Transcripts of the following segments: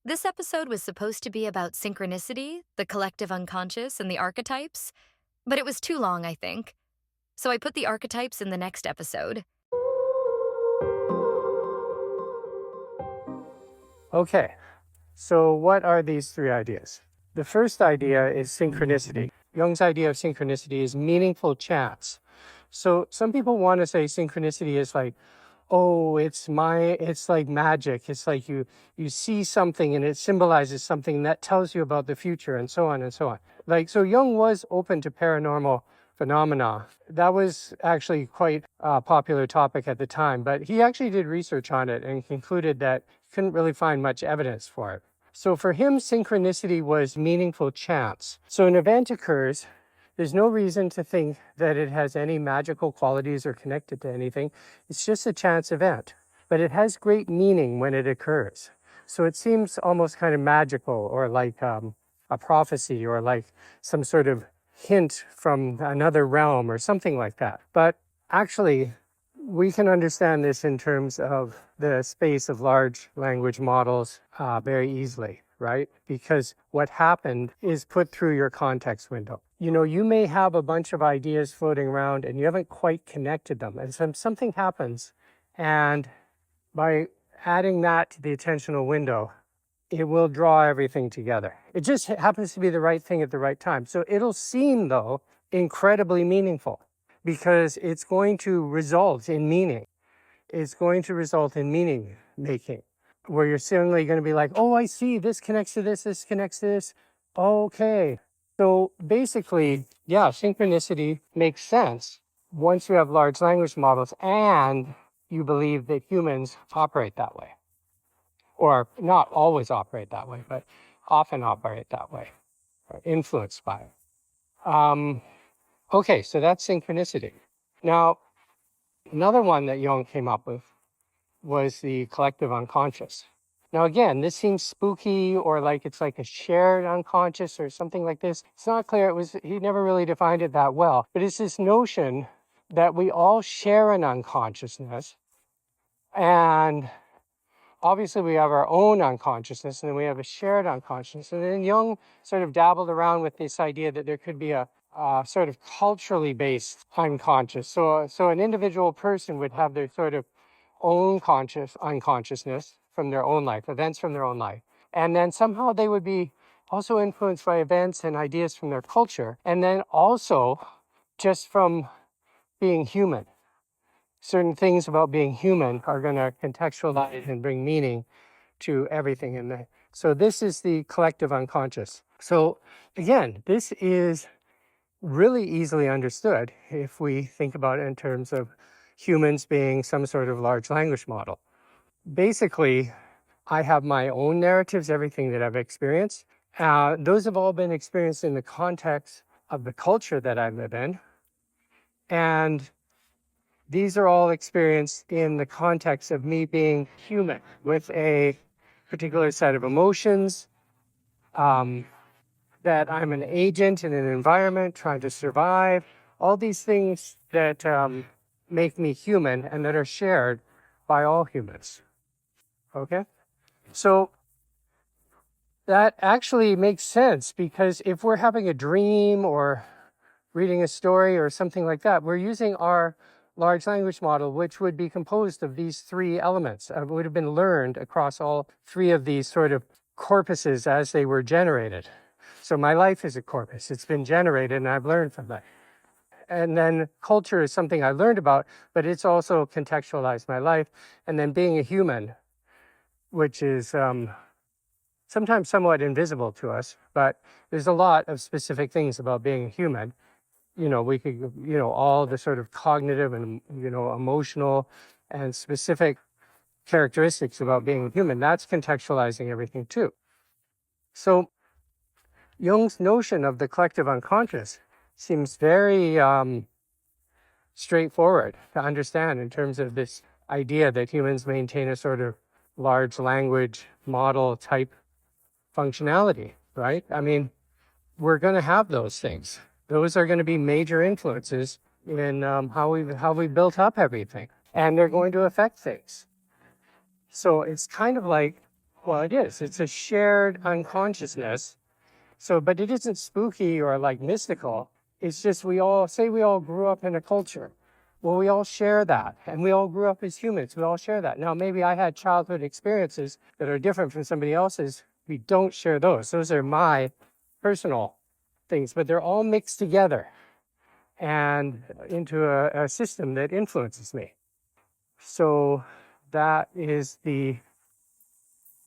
This episode was supposed to be about synchronicity, the collective unconscious, and the archetypes, but it was too long, I think. So I put the archetypes in the next episode. Okay, so what are these three ideas? The first idea is synchronicity. Jung's idea of synchronicity is meaningful chance. So some people want to say synchronicity is like, oh, it's like magic. It's like you see something and it symbolizes something that tells you about the future and so on and so on. Like, so Jung was open to paranormal phenomena. That was actually quite a popular topic at the time, but he actually did research on it and concluded that he couldn't really find much evidence for it. So for him, synchronicity was meaningful chance. So an event occurs, there's no reason to think that it has any magical qualities or connected to anything. It's just a chance event, but it has great meaning when it occurs. So it seems almost kind of magical, or like a prophecy, or like some sort of hint from another realm or something like that. But actually, we can understand this in terms of the space of large language models very easily, right? Because what happened is put through your context window. You know, you may have a bunch of ideas floating around and you haven't quite connected them. And something happens, and by adding that to the attentional window, it will draw everything together. It just happens to be the right thing at the right time. So it'll seem, though, incredibly meaningful because it's going to result in meaning. It's going to result in meaning making, where you're suddenly going to be like, oh, I see, this connects to this connects to this. Okay. So basically, yeah, synchronicity makes sense once you have large language models and you believe that humans operate that way. Or not always operate that way, but often operate that way, or influenced by it. Okay, so that's synchronicity. Now, another one that Jung came up with was the collective unconscious. Now, again, this seems spooky, or like it's like a shared unconscious or something like this. It's not clear. He never really defined it that well, but it's this notion that we all share an unconsciousness, and obviously we have our own unconsciousness, and then we have a shared unconsciousness. And then Jung sort of dabbled around with this idea that there could be a sort of culturally based unconscious. So an individual person would have their sort of own unconsciousness from their own life, events from their own life. And then somehow they would be also influenced by events and ideas from their culture. And then also just from being human. Certain things about being human are going to contextualize and bring meaning to everything in there. So this is the collective unconscious. So again, this is really easily understood if we think about it in terms of humans being some sort of large language model. Basically, I have my own narratives, everything that I've experienced. Those have all been experienced in the context of the culture that I live in. And these are all experienced in the context of me being human with a particular set of emotions, that I'm an agent in an environment trying to survive, all these things that make me human and that are shared by all humans. Okay? So that actually makes sense, because if we're having a dream or reading a story or something like that, we're using our large language model, which would be composed of these three elements. It would have been learned across all three of these sort of corpuses as they were generated. So my life is a corpus. It's been generated and I've learned from that. And then culture is something I learned about, but it's also contextualized my life. And then being a human, which is sometimes somewhat invisible to us, but there's a lot of specific things about being a human. You know, we could, you know, all the sort of cognitive and, you know, emotional and specific characteristics about being human. That's contextualizing everything too. So Jung's notion of the collective unconscious seems very straightforward to understand in terms of this idea that humans maintain a sort of large language model type functionality, right? I mean, we're going to have those things. Those are going to be major influences in how we built up everything, and they're going to affect things. So it's kind of like Well, it is. It's a shared unconsciousness. So, but it isn't spooky or like mystical. It's just we all grew up in a culture. Well, we all share that, and we all grew up as humans. We all share that. Now, maybe I had childhood experiences that are different from somebody else's. We don't share those. Those are my personal things, but they're all mixed together and into a system that influences me. So that is the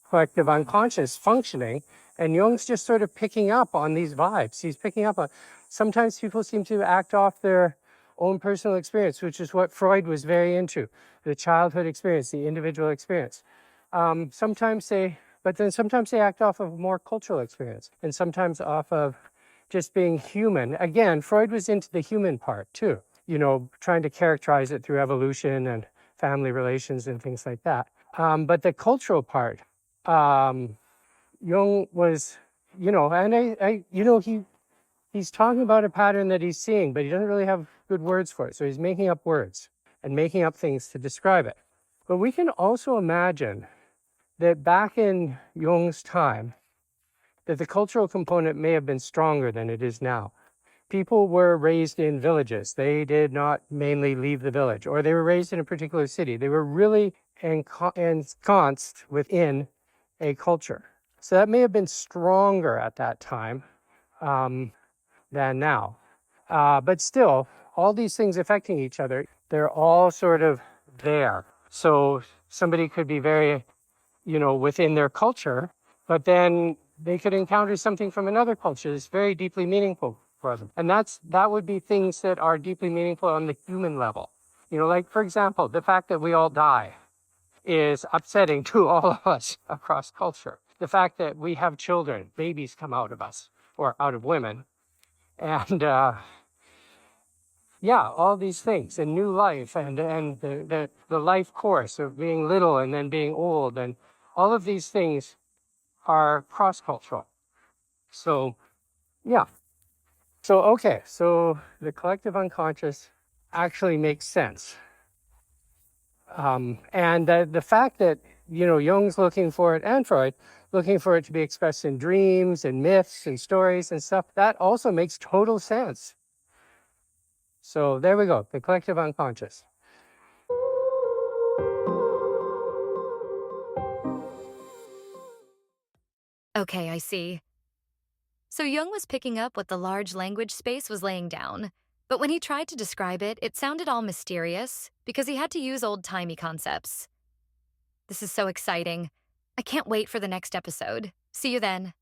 collective unconscious functioning. And Jung's just sort of picking up on these vibes. He's picking up on, sometimes people seem to act off their own personal experience, which is what Freud was very into, the childhood experience, the individual experience. But then sometimes they act off of more cultural experience and sometimes off of just being human. Again, Freud was into the human part too, trying to characterize it through evolution and family relations and things like that. But the cultural part, Jung was, he's talking about a pattern that he's seeing, but he doesn't really have good words for it. So he's making up words and making up things to describe it. But we can also imagine that back in Jung's time, that the cultural component may have been stronger than it is now. People were raised in villages. They did not mainly leave the village, or they were raised in a particular city. They were really ensconced within a culture. So that may have been stronger at that time than now. But still, all these things affecting each other, they're all sort of there. So somebody could be very, within their culture, but then they could encounter something from another culture that's very deeply meaningful for them. And that would be things that are deeply meaningful on the human level. Like, for example, the fact that we all die is upsetting to all of us across culture. The fact that we have children, babies come out of us or out of women, and all these things, and new life, and the life course of being little and then being old, and all of these things are cross-cultural. So, yeah. So the collective unconscious actually makes sense. And the fact that, Jung's looking for it, and Freud, looking for it to be expressed in dreams and myths and stories and stuff, that also makes total sense. So there we go, the collective unconscious. Okay, I see. So Jung was picking up what the large language space was laying down. But when he tried to describe it, it sounded all mysterious because he had to use old-timey concepts. This is so exciting. I can't wait for the next episode. See you then.